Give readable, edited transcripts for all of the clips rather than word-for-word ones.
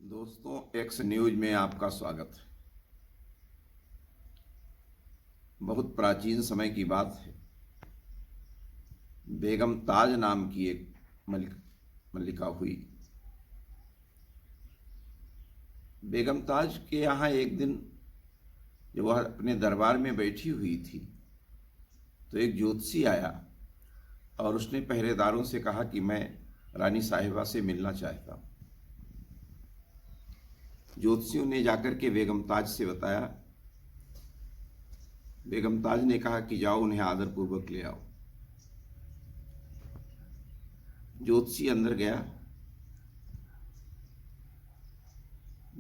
दोस्तों, x news में आपका स्वागत है। बहुत प्राचीन समय की बात है। बेगम ताज नाम की एक मल्लिका हुई। बेगम ताज के यहाँ एक दिन जब वह अपने दरबार में बैठी हुई थी तो एक ज्योतिषी आया और उसने पहरेदारों से कहा कि मैं रानी साहिबा से मिलना चाहता हूँ। ज्योतिषियों ने जाकर के बेगम ताज से बताया। बेगम ताज ने कहा कि जाओ, उन्हें आदरपूर्वक ले आओ। ज्योतिषी अंदर गया।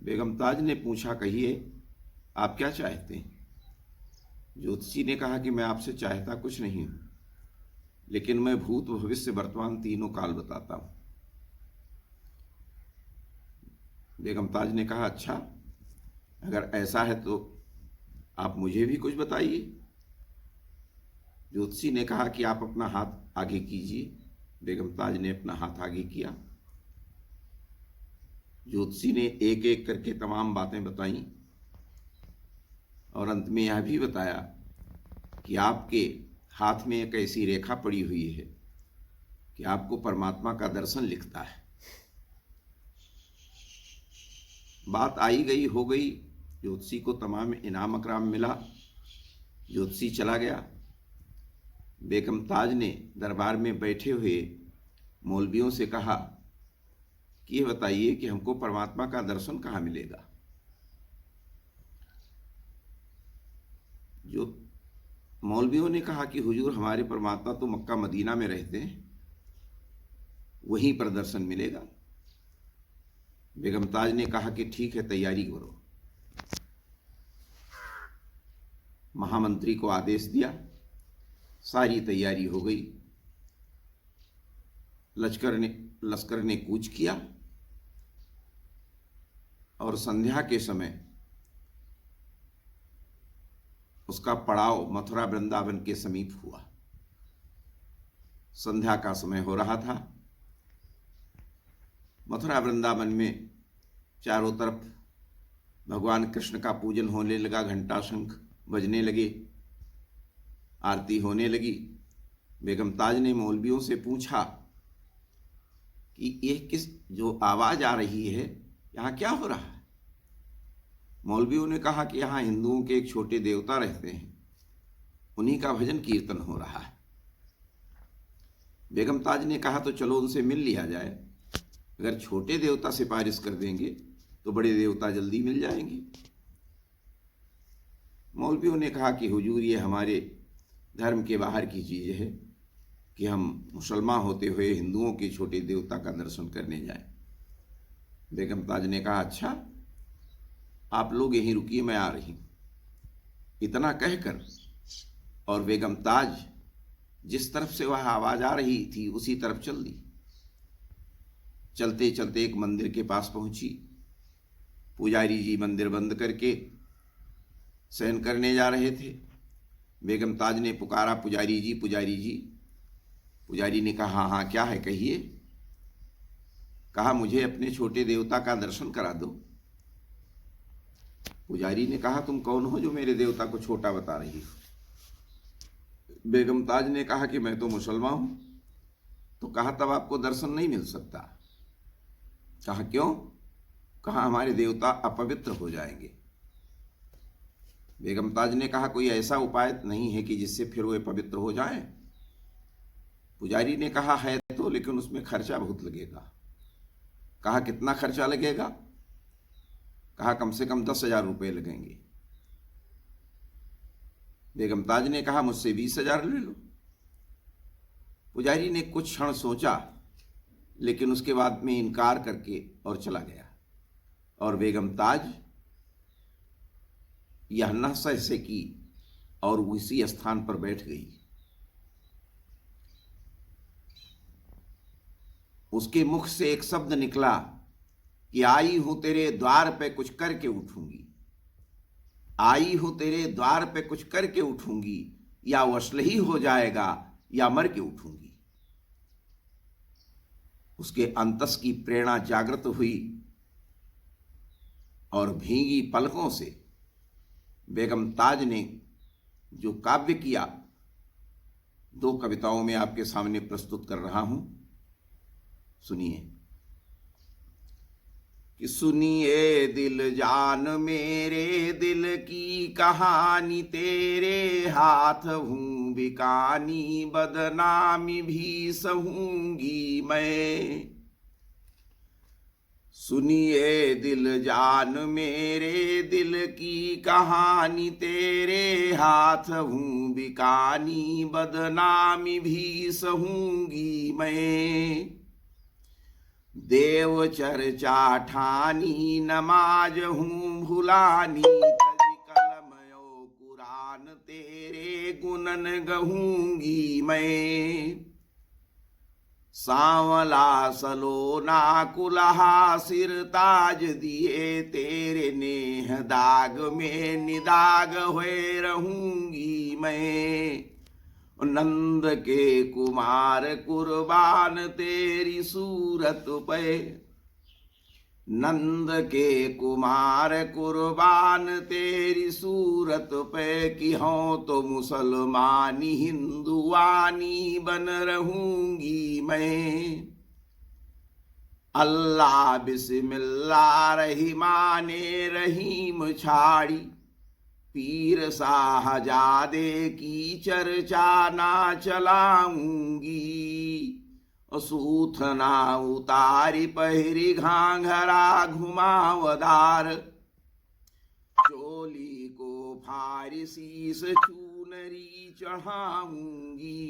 बेगम ताज ने पूछा, कहिए आप क्या चाहते हैं? ज्योतिषी ने कहा कि मैं आपसे चाहता कुछ नहीं हूं, लेकिन मैं भूत भविष्य वर्तमान तीनों काल बताता हूं। बेगम ताज ने कहा, अच्छा, अगर ऐसा है तो आप मुझे भी कुछ बताइए। ज्योतिषी ने कहा कि आप अपना हाथ आगे कीजिए। बेगम ताज ने अपना हाथ आगे किया। ज्योतिषी ने एक एक करके तमाम बातें बताई और अंत में यह भी बताया कि आपके हाथ में एक ऐसी रेखा पड़ी हुई है कि आपको परमात्मा का दर्शन लिखता है। बात आई गई हो गई। ज्योतिषी को तमाम इनाम अकराम मिला। ज्योतिषी चला गया। बेगम ताज ने दरबार में बैठे हुए मौलवियों से कहा कि ये बताइए कि हमको परमात्मा का दर्शन कहाँ मिलेगा। जो मौलवियों ने कहा कि हुजूर, हमारे परमात्मा तो मक्का मदीना में रहते हैं, वहीं पर दर्शन मिलेगा। बेगम ताज ने कहा कि ठीक है, तैयारी करो। महामंत्री को आदेश दिया। सारी तैयारी हो गई। लश्कर ने कूच किया और संध्या के समय उसका पड़ाव मथुरा वृंदावन के समीप हुआ। संध्या का समय हो रहा था। मथुरा वृंदावन में चारों तरफ भगवान कृष्ण का पूजन होने लगा। घंटा शंख बजने लगे, आरती होने लगी। बेगम ताज ने मौलवियों से पूछा कि यह किस जो आवाज आ रही है, यहाँ क्या हो रहा है? मौलवियों ने कहा कि यहाँ हिंदुओं के एक छोटे देवता रहते हैं, उन्हीं का भजन कीर्तन हो रहा है। बेगम ताज ने कहा, तो चलो उनसे मिल लिया जाए। अगर छोटे देवता सिफारिश कर देंगे तो बड़े देवता जल्दी मिल जाएंगे। मौलवियों ने कहा कि हुजूर, ये हमारे धर्म के बाहर की चीज़ है कि हम मुसलमान होते हुए हिंदुओं के छोटे देवता का दर्शन करने जाएं। बेगम ताज ने कहा, अच्छा, आप लोग यहीं रुकिए, मैं आ रही हूं। इतना कहकर और बेगम ताज जिस तरफ से वह आवाज आ रही थी उसी तरफ चल दी। चलते चलते एक मंदिर के पास पहुंची। पुजारी जी मंदिर बंद करके शयन करने जा रहे थे। बेगम ताज ने पुकारा, पुजारी जी, पुजारी जी। पुजारी ने कहा, हाँ हाँ, क्या है, कहिए। कहा, मुझे अपने छोटे देवता का दर्शन करा दो। पुजारी ने कहा, तुम कौन हो जो मेरे देवता को छोटा बता रही हो? बेगम ताज ने कहा कि मैं तो मुसलमान हूं। तो कहा, तब आपको दर्शन नहीं मिल सकता। कहा, क्यों? कहा, हमारे देवता अपवित्र हो जाएंगे। बेगम ताज ने कहा, कोई ऐसा उपाय नहीं है कि जिससे फिर वे पवित्र हो जाएं? पुजारी ने कहा, है तो, लेकिन उसमें खर्चा बहुत लगेगा। कहा, कितना खर्चा लगेगा? कहा, कम से कम 10,000 रुपये लगेंगे। बेगम ताज ने कहा, मुझसे 20,000 ले लो। पुजारी ने कुछ क्षण सोचा, लेकिन उसके बाद में इनकार करके और चला गया। और बेगम ताज यह न सह सकी और उसी स्थान पर बैठ गई। उसके मुख से एक शब्द निकला कि आई हूं तेरे द्वार पे कुछ करके उठूंगी। आई हूं तेरे द्वार पे कुछ करके उठूंगी, या वसल ही हो जाएगा या मर के उठूंगी। उसके अंतस की प्रेरणा जागृत हुई और भीगी पलकों से बेगम ताज ने जो काव्य किया, 2 कविताओं में आपके सामने प्रस्तुत कर रहा हूं। सुनिए कि सुनिए दिल जान मेरे दिल की कहानी, तेरे हाथ हूं बिकानी, बदनामी भी सहूंगी मैं। सुनिए दिल जान मेरे दिल की कहानी, तेरे हाथ हूं बिकानी, बदनामी भी सहूंगी मैं। देव चर्चा ठानी, नमाज हूं भुलानी, तज कलम ओ कुरान, तेरे गुणन गहूंगी मैं। सांवला सलोना कुल्हा सिर ताज दिए, तेरे नेह दाग में निदाग हुए रहूंगी मैं। नंद के कुमार कुर्बान तेरी सूरत पे, नंद के कुमार कुर्बान तेरी सूरत पे, कि हों तो मुसलमानी हिंदुआनी बन रहूंगी मैं। अल्लाह बिस्मिल्लाह रहीमाने रहीम छाड़ी, पीर साहजादे की चर्चा ना चलाऊंगी। सूथना उतारी पहरी घाघरा घुमावदार, चोली को फारी शीस चूनरी चढ़ाऊंगी।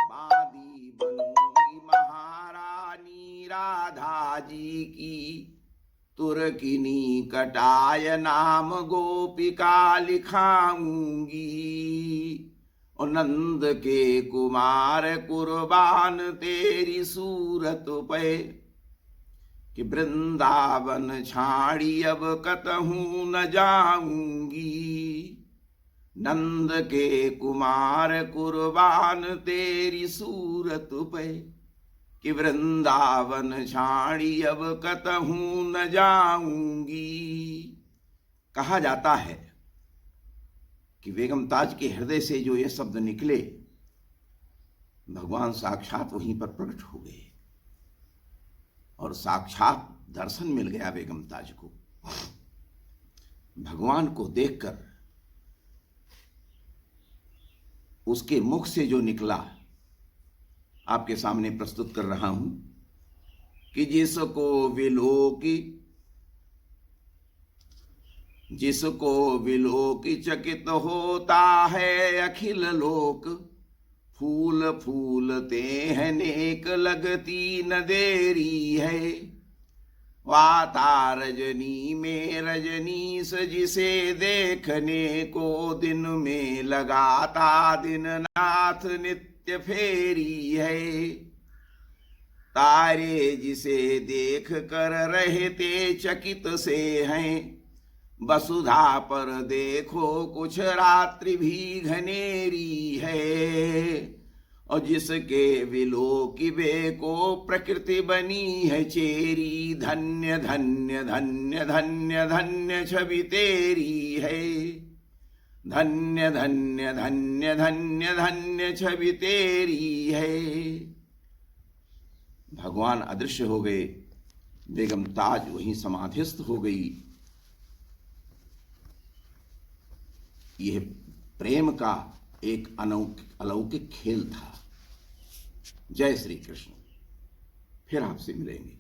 बादी बनूंगी महारानी राधा जी की, तुर्किनी कटाय नाम गोपिका लिखाऊंगी। और नंद के कुमार कुर्बान तेरी सूरत पे, कि वृंदावन छाड़ी अब कतहूं न जाऊंगी। नंद के कुमार कुर्बान तेरी सूरत पे, कि वृंदावन छाड़ी अब कतहूं न जाऊंगी। कहा जाता है कि बेगम ताज के हृदय से जो ये शब्द निकले, भगवान साक्षात वहीं पर प्रकट हो गए और साक्षात दर्शन मिल गया बेगम ताज को। भगवान को देखकर उसके मुख से जो निकला आपके सामने प्रस्तुत कर रहा हूं कि जिसको विलोकी चकित होता है अखिल लोक। फूल फूलते हैं नेक लगती न देरी है। वाता रजनी में रजनीश जिसे देखने को दिन में लगाता दिन नाथ नित्य फेरी है। तारे जिसे देख कर रहते चकित से हैं। वसुधा पर देखो कुछ रात्रि भी घनेरी है। और जिसके विलोकी वे को प्रकृति बनी है चेरी। धन्य धन्य धन्य धन्य धन्य छवि तेरी है। धन्य धन्य धन्य धन्य धन्य छवि तेरी है। भगवान अदृश्य हो गए। बेगम ताज वहीं समाधिस्थ हो गई। यह प्रेम का एक अलौकिक खेल था। जय श्री कृष्ण। फिर आपसे मिलेंगे।